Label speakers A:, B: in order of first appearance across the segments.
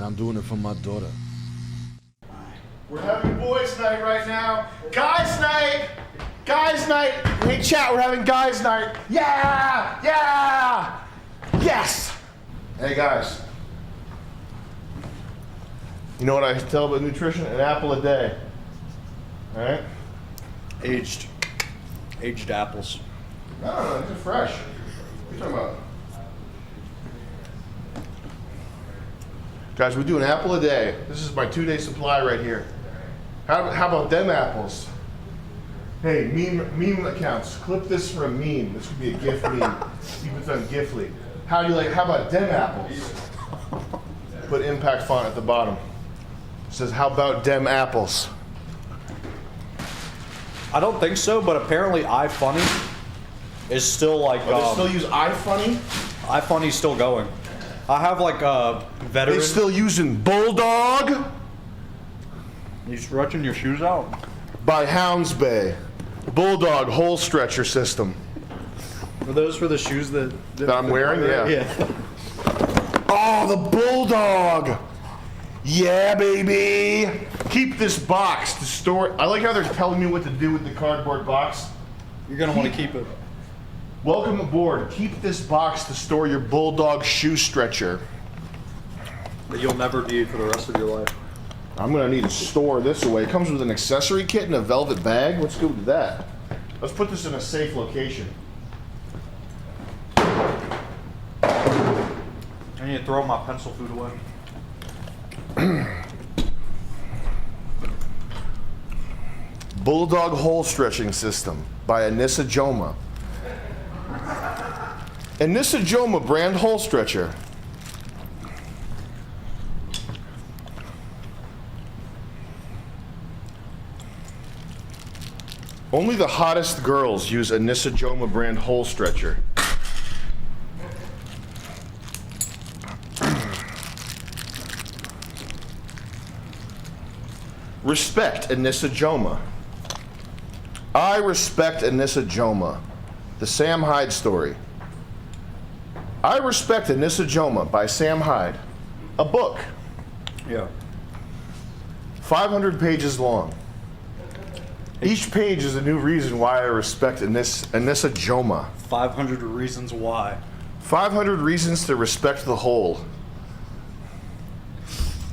A: I'm doing it for my daughter.
B: We're having boys' night right now. Guys' night! Guys' night! Hey, chat, we're having guys' night. Yeah! Yeah! Yes! Hey, guys. You know what I tell about nutrition? An apple a day. All right?
C: Aged apples.
B: No, these are fresh. What are you talking about? Guys, we do an apple a day. This is my 2-day supply right here. How about them apples? Hey, meme accounts, clip this for a meme. This could be a GIF meme. Keep it on Gifly. How about them apples? Put impact font at the bottom. It says, how about dem apples?
C: I don't think so, but apparently iFunny is still like.
B: They still use iFunny?
C: iFunny's still going. I have like a veteran.
B: They still using Bulldog?
C: You stretching your shoes out?
B: By Hounds Bay. Bulldog hole stretcher system.
C: Are those for the shoes that
B: I'm wearing? Yeah. Oh, the Bulldog! Yeah, baby! Keep this box to store. I like how they're telling me what to do with the cardboard box.
C: You're gonna want to keep it.
B: Welcome aboard. Keep this box to store your Bulldog shoe stretcher.
C: That you'll never need for the rest of your life.
B: I'm gonna need to store this away. It comes with an accessory kit and a velvet bag. Let's go with that. Let's put this in a safe location.
C: I need to throw my pencil food away.
B: Bulldog hole stretching system by Anisa Jomha. Anisa Jomha brand hole stretcher. Only the hottest girls use Anisa Jomha brand hole stretcher. Respect Anisa Jomha. I respect Anisa Jomha. The Sam Hyde story. I Respect Anisa Jomha by Sam Hyde. A book.
C: Yeah.
B: 500 pages long. Each page is a new reason why I respect Anisa Jomha.
C: 500 reasons why.
B: 500 reasons to respect the whole.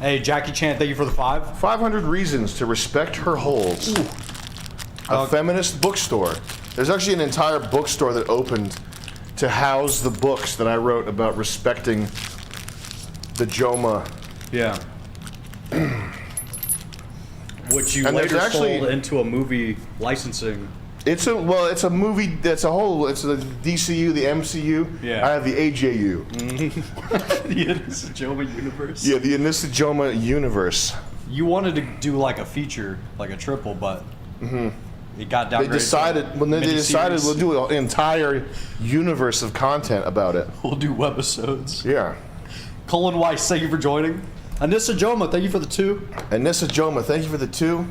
C: Hey, Jackie Chan, thank you for the 5.
B: 500 reasons to respect her holes. A feminist bookstore. There's actually an entire bookstore that opened to house the books that I wrote about respecting the Jomha.
C: Yeah. Which you
B: And
C: later
B: actually,
C: sold into a movie licensing.
B: It's a movie that's a whole, it's the DCU, the MCU.
C: Yeah.
B: I have the AJU.
C: The Anisa Jomha universe.
B: Yeah, the Anisa Jomha universe.
C: You wanted to do like a feature, like a triple, but it got downgraded.
B: They decided we'll do an entire universe of content about it.
C: We'll do webisodes.
B: Yeah.
C: Colin Weiss, thank you for joining. Anisa Jomha, thank you for the 2.
B: Anisa Jomha, thank you for the 2.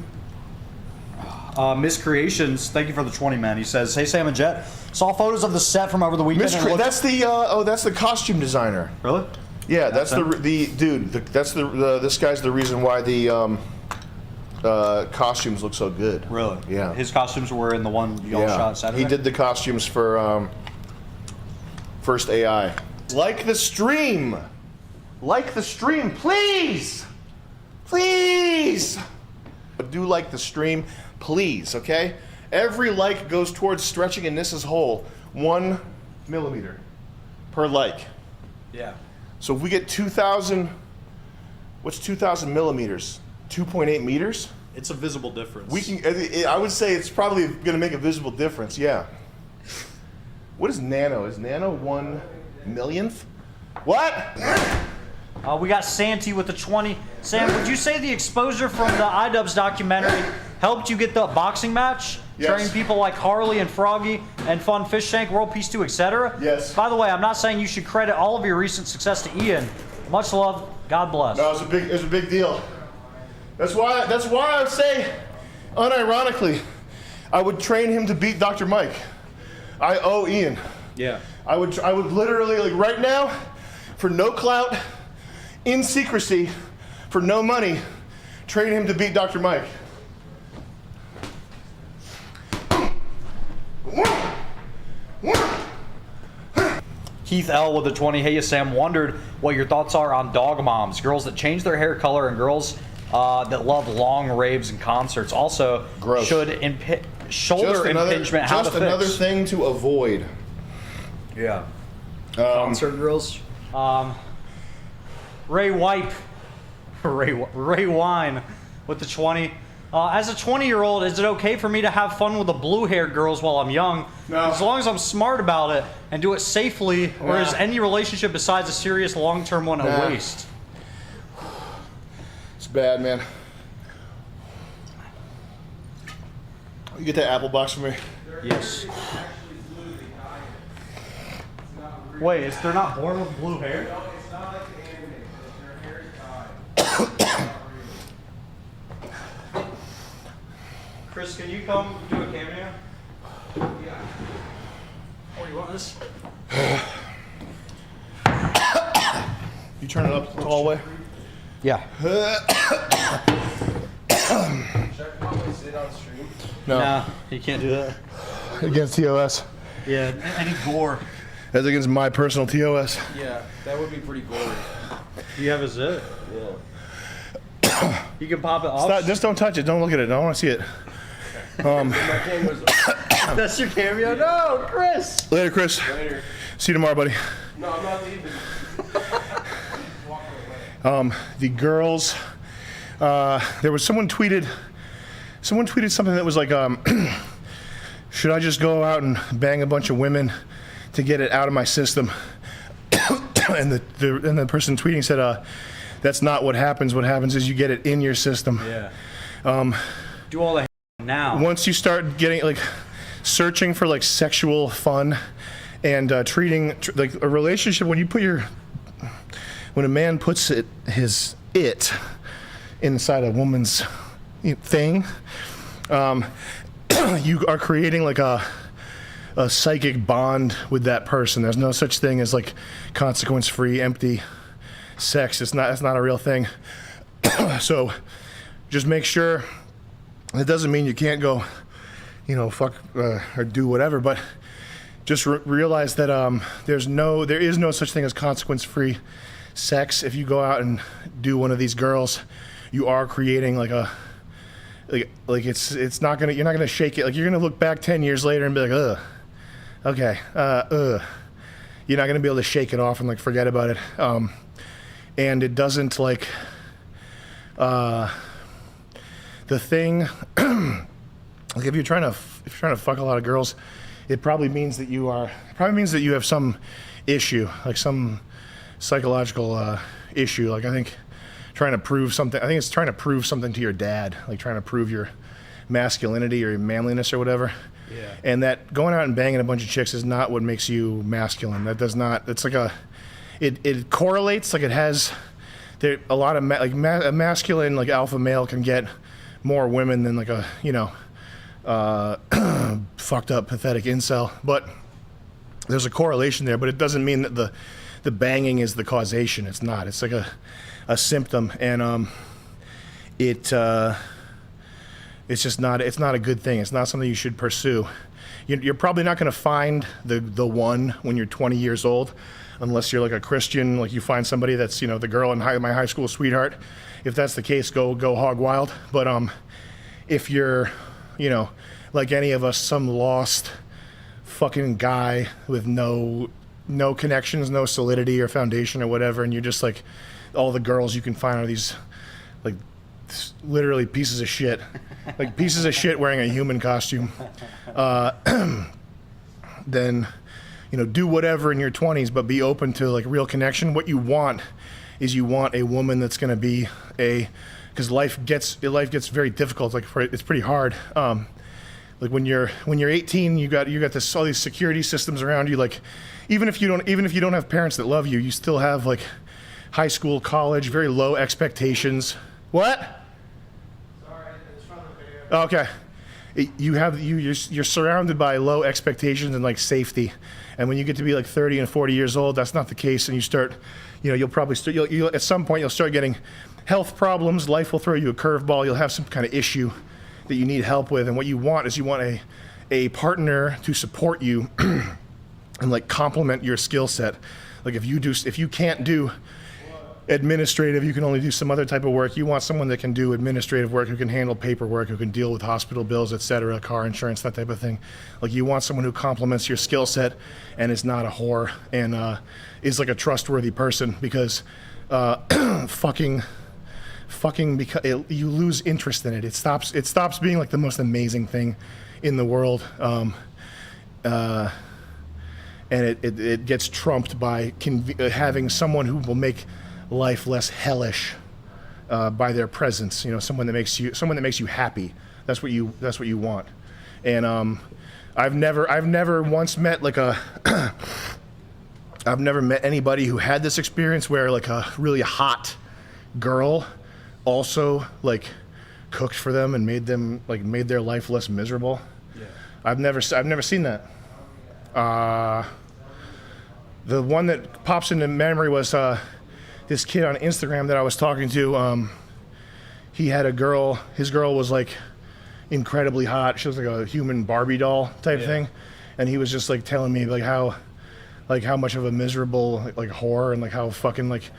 C: Miss Creations, thank you for the 20, man. He says, hey Sam and Jet, saw photos of the set from over the weekend.
B: That's the costume designer.
C: Really?
B: Yeah, that's this guy's the reason why the costumes look so good.
C: Really?
B: Yeah.
C: His costumes were in the one y'all shot Saturday?
B: He did the costumes for First AI. Like the stream! Like the stream, please! Please! But do like the stream, please, okay? Every like goes towards stretching Anisa's hole 1 millimeter per like.
C: Yeah.
B: So if we get 2,000, what's 2,000 millimeters? 2.8 meters?
C: It's a visible difference.
B: We can. I would say it's probably going to make a visible difference. Yeah. What is nano? Is nano 1 millionth? What?
D: We got Santi with the 20. Sam, would you say the exposure from the Idubbbz documentary helped you get the boxing match?
B: Yes.
D: Train people like Harley and Froggy and Fun Fish Tank, World Peace 2, etc.?
B: Yes.
D: By the way, I'm not saying you should credit all of your recent success to Ian. Much love. God bless.
B: No, it was a big deal. That's why I would say, unironically, I would train him to beat Dr. Mike. I owe Ian.
C: Yeah.
B: I would literally, like right now, for no clout, in secrecy, for no money, train him to beat Dr. Mike.
C: Keith L with the 20. Hey, Sam, wondered what your thoughts are on dog moms, girls that change their hair color and girls that love long raves and concerts. Also,
B: gross.
C: Should shoulder impingement, how to fix?
B: Just another thing to avoid.
C: Yeah. Concert girls.
D: Ray Wipe, Ray Wine with the 20. As a 20-year-old, is it okay for me to have fun with the blue-haired girls while I'm young?
B: No.
D: As long as I'm smart about it and do it safely, or is any relationship besides a serious long-term one a waste?
B: It's bad, man. You get that apple box for me?
D: Yes. Wait, they're not born with blue hair? Chris, can you come do a cameo? Yeah. Oh, you want this?
B: You turn it up the hallway?
C: Yeah.
B: No.
D: Nah, you can't do that.
B: Against TOS.
D: Yeah, any gore.
B: That's against my personal TOS.
A: Yeah, that would be pretty gory.
D: Do you have a zip?
A: Yeah.
D: You can pop it off.
B: Stop, just don't touch it. Don't look at it. I don't want to see it.
A: My camera's
D: That's your cameo? No, Chris!
B: Later, Chris.
A: later.
B: See you tomorrow, buddy.
A: No, I'm not leaving.
B: The girls, there was someone tweeted something that was like, should I just go out and bang a bunch of women to get it out of my system? and the person tweeting said, that's not what happens. What happens is you get it in your system.
D: Yeah. Do all the now.
B: Once you start getting like searching for like sexual fun and treating like a relationship, when a man puts it inside a woman's thing, you are creating like a psychic bond with that person. There's no such thing as like consequence-free, empty sex. That's not a real thing. So just make sure. It doesn't mean you can't go, fuck or do whatever, but just realize that there is no such thing as consequence-free sex. If you go out and do one of these girls, you are creating like it's not gonna, you're not gonna shake it. Like you're gonna look back 10 years later and be like, okay, you're not gonna be able to shake it off and like forget about it. And it doesn't like, the thing, like if you're trying to fuck a lot of girls, it probably means that you have some issue, like some psychological issue. Like I think it's trying to prove something to your dad, like trying to prove your masculinity or your manliness or whatever.
D: Yeah.
B: And that going out and banging a bunch of chicks is not what makes you masculine. That does not. It's like it correlates. Like it has. There a lot of a masculine like alpha male can get more women than like a fucked up pathetic incel, but there's a correlation there. But it doesn't mean that the banging is the causation. It's not. It's like a symptom, and it's just not. It's not a good thing. It's not something you should pursue. You're probably not going to find the one when you're 20 years old, unless you're like a Christian. Like you find somebody that's the girl in my high school sweetheart. If that's the case, go hog wild. But if you're, like any of us, some lost fucking guy with no connections, no solidity or foundation or whatever, and you're just like, all the girls you can find are these, like, literally pieces of shit, like pieces of shit wearing a human costume, then, do whatever in your 20s, but be open to like real connection. What you want is a woman that's going to be because life gets very difficult. Like it's pretty hard. Like when you're 18, you got all these security systems around you. Like even if you don't have parents that love you, you still have like high school, college, very low expectations. What? Sorry, it's from the video. Okay.
E: you're surrounded by low expectations and like safety, and when you get to be like 30 and 40 years old, that's not the case, and you start, you'll probably start, you'll at some point you'll start getting health problems. Life will throw you a curveball. You'll have some kind of issue that you need help with, and what you want is a partner to support you and like complement your skill set. Like if you can't do administrative, you can only do some other type of work. You want someone that can do administrative work, who can handle paperwork, who can deal with hospital bills, etc., car insurance, that type of thing. Like you want someone who complements your skill set and is not a whore and is like a trustworthy person, because fucking because you lose interest in it. It stops being like the most amazing thing in the world, and it gets trumped by having someone who will make life less hellish by their presence. Someone that makes you happy. That's what you want. And I've never once met like I've never met anybody who had this experience where like a really hot girl also like cooked for them and made their life less miserable. Yeah. I've never seen that. The one that pops into memory was this kid on Instagram that I was talking to. He had a girl. His girl was like incredibly hot. She was like a human Barbie doll type thing, and he was just like telling me like how much of a miserable like whore, and like how fucking like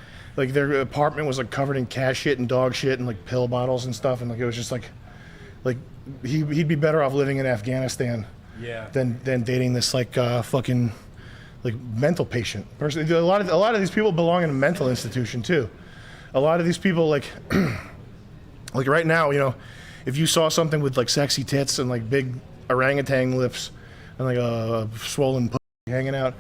E: their apartment was like covered in cat shit and dog shit and like pill bottles and stuff, and like it was just like he'd be better off living in Afghanistan than dating this like fucking like mental patient person. A lot of these people belong in a mental institution too. A lot of these people like like right now, if you saw something with like sexy tits and like big orangutan lips and like a swollen pussy hanging out,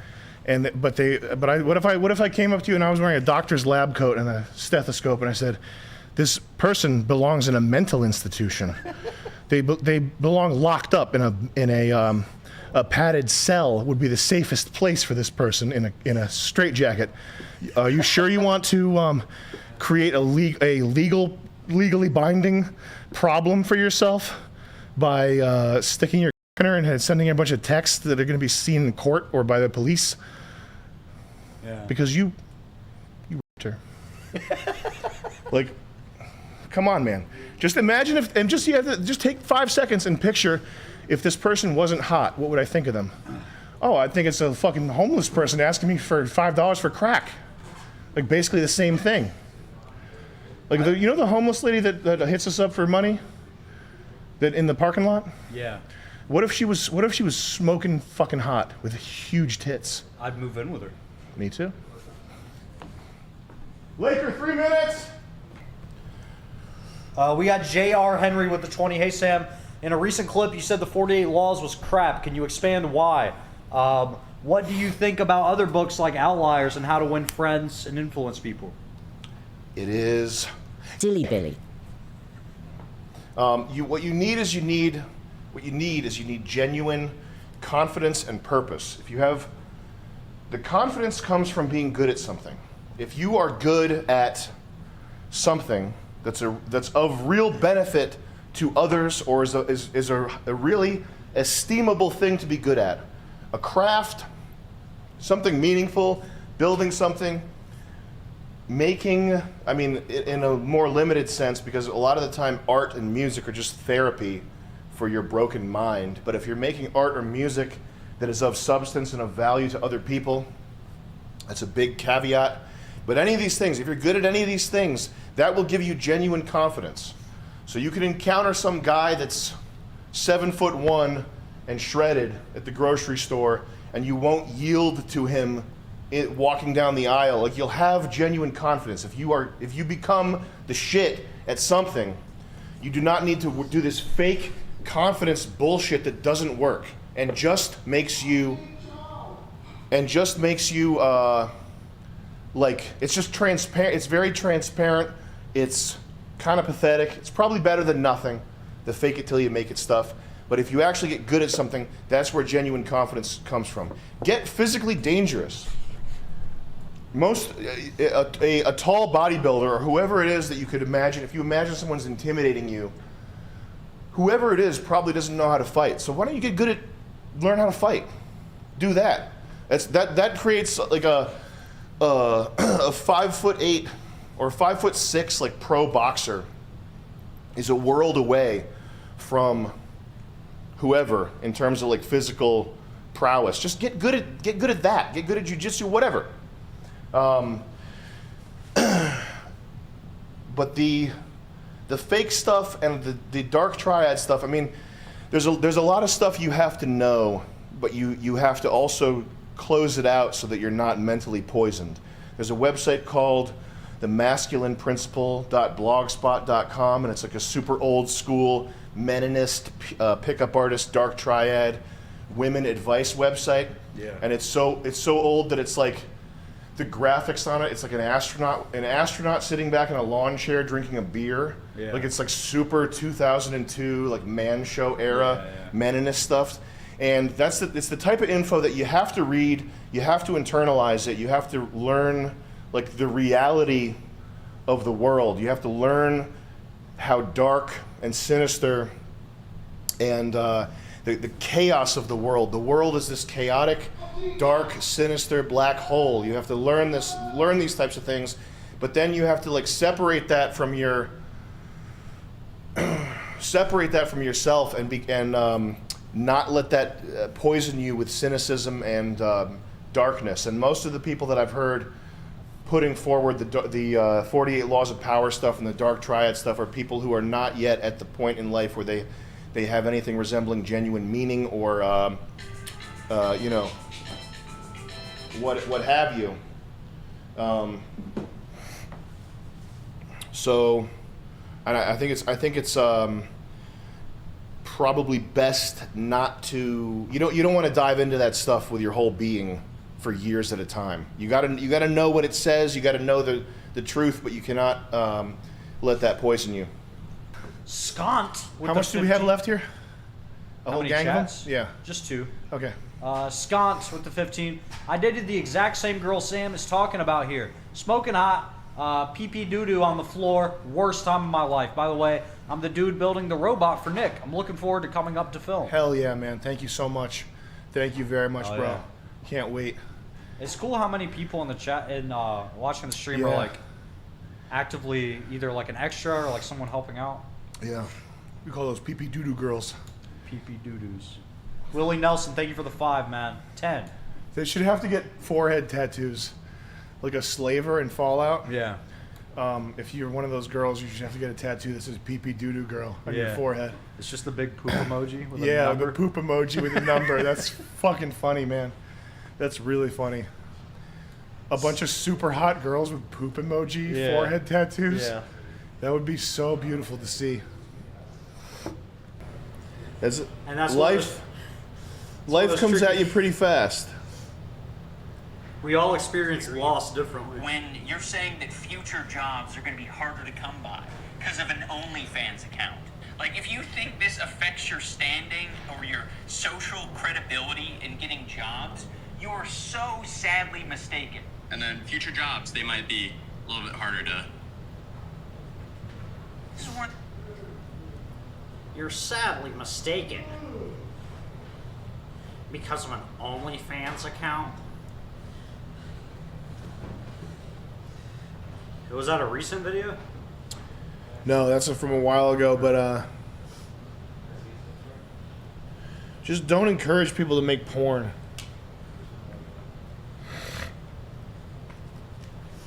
E: what if I came up to you and I was wearing a doctor's lab coat and a stethoscope and I said, this person belongs in a mental institution. They belong locked up in a padded cell would be the safest place for this person in a straitjacket. Are you sure you want to create a legally binding problem for yourself by sticking your in her and sending her a bunch of texts that are going to be seen in court or by the police? Yeah. Because you raped her. Like, come on, man. Just imagine just take 5 seconds and picture if this person wasn't hot, what would I think of them? Oh, I think it's a fucking homeless person asking me for $5 for crack. Like basically the same thing. Like the homeless lady that hits us up for money, that in the parking lot?
D: Yeah.
E: What if she was smoking fucking hot with huge tits?
D: I'd move in with her.
E: Me too. Laker, 3 minutes.
D: We got J.R. Henry with the 20. Hey, Sam, in a recent clip, you said the 48 Laws was crap. Can you expand why? What do you think about other books like Outliers and How to Win Friends and Influence People?
B: It is
F: Dilly Billy.
B: What you need is genuine confidence and purpose. If you have the confidence comes from being good at something. If you are good at something that's of real benefit to others, or is a really esteemable thing to be good at, a craft, something meaningful, building something, making, I mean, in a more limited sense, because a lot of the time art and music are just therapy for your broken mind. But if you're making art or music that is of substance and of value to other people, that's a big caveat. But any of these things, if you're good at any of these things, that will give you genuine confidence. So you can encounter some guy that's 7'1" and shredded at the grocery store, and you won't yield to him walking down the aisle. Like, you'll have genuine confidence. If you become the shit at something, you do not need to do this fake confidence bullshit that doesn't work and just makes you like, it's just transparent. It's very transparent. It's kind of pathetic. It's probably better than nothing, the fake it till you make it stuff. But if you actually get good at something, that's where genuine confidence comes from. Get physically dangerous. A tall bodybuilder, or whoever it is that you could imagine, if you imagine someone's intimidating you, whoever it is probably doesn't know how to fight. So why don't you get good at learn how to fight? Do that. That creates like a 5'8" or 5'6" like pro boxer is a world away from whoever in terms of like physical prowess. Just get good at that. Get good at jiu-jitsu, whatever. But the fake stuff and the dark triad stuff, I mean, there's a lot of stuff you have to know, but you have to also close it out so that you're not mentally poisoned. There's a website called themasculineprinciple.blogspot.com, and it's like a super old school Meninist pickup artist dark triad women advice website.
E: Yeah.
B: And it's so old that it's like the graphics on it, it's like an astronaut sitting back in a lawn chair drinking a beer.
E: Yeah.
B: Like it's like super 2002 like man show era Meninist stuff. And it's the type of info that you have to read, you have to internalize it, you have to learn like the reality of the world. You have to learn how dark and sinister and the chaos of the world. The world is this chaotic, dark, sinister black hole. You have to learn these types of things, but then you have to like separate that from yourself and not let that poison you with cynicism and darkness. And most of the people that I've heard putting forward the 48 Laws of Power stuff and the Dark Triad stuff are people who are not yet at the point in life where they have anything resembling genuine meaning or what have you. So, and I think it's probably best not to. You don't want to dive into that stuff with your whole being for years at a time. You gotta know what it says. You gotta know the truth, but you cannot let that poison you.
D: Scont.
E: How much do we have left here? A
D: How
E: whole
D: many
E: gang
D: chats?
E: of them? Yeah.
D: Just 2.
E: Okay.
D: Scont with the 15. I dated the exact same girl Sam is talking about here. Smoking hot, pee-pee doo-doo on the floor. Worst time of my life. By the way, I'm the dude building the robot for Nick. I'm looking forward to coming up to film.
E: Hell yeah, man. Thank you so much. Thank you very much,
D: Oh,
E: bro.
D: yeah.
E: Can't wait.
D: It's cool how many people in the chat and watching the stream are
E: Yeah.
D: like actively either like an extra or like someone helping out.
E: Yeah. We call those pee-pee doo-doo girls.
D: Pee-pee doo-doos. Willie Nelson, thank you for the 5, man. 10.
E: They should have to get forehead tattoos. Like a slaver in Fallout.
D: Yeah.
E: If you're one of those girls, you should have to get a tattoo that says pee-pee doo-doo girl on your forehead.
D: It's just the big poop emoji with a
E: Yeah,
D: number.
E: the poop emoji with a number. That's fucking funny, man. That's really funny. A bunch of super hot girls with poop emoji forehead tattoos.
D: Yeah.
E: That would be so beautiful to see.
B: That's
D: And that's what
B: life comes
D: tricky.
B: at you pretty fast.
D: We all experience loss differently.
F: When you're saying that future jobs are going to be harder to come by because of an OnlyFans account. Like, if you think this affects your standing or your social credibility in getting jobs, you are so sadly mistaken.
G: And then future jobs, they might be a little bit harder to.
F: This is one.
H: You're sadly mistaken. Because of an OnlyFans account?
D: Was that a recent video?
E: No, that's from a while ago, but just don't encourage people to make porn.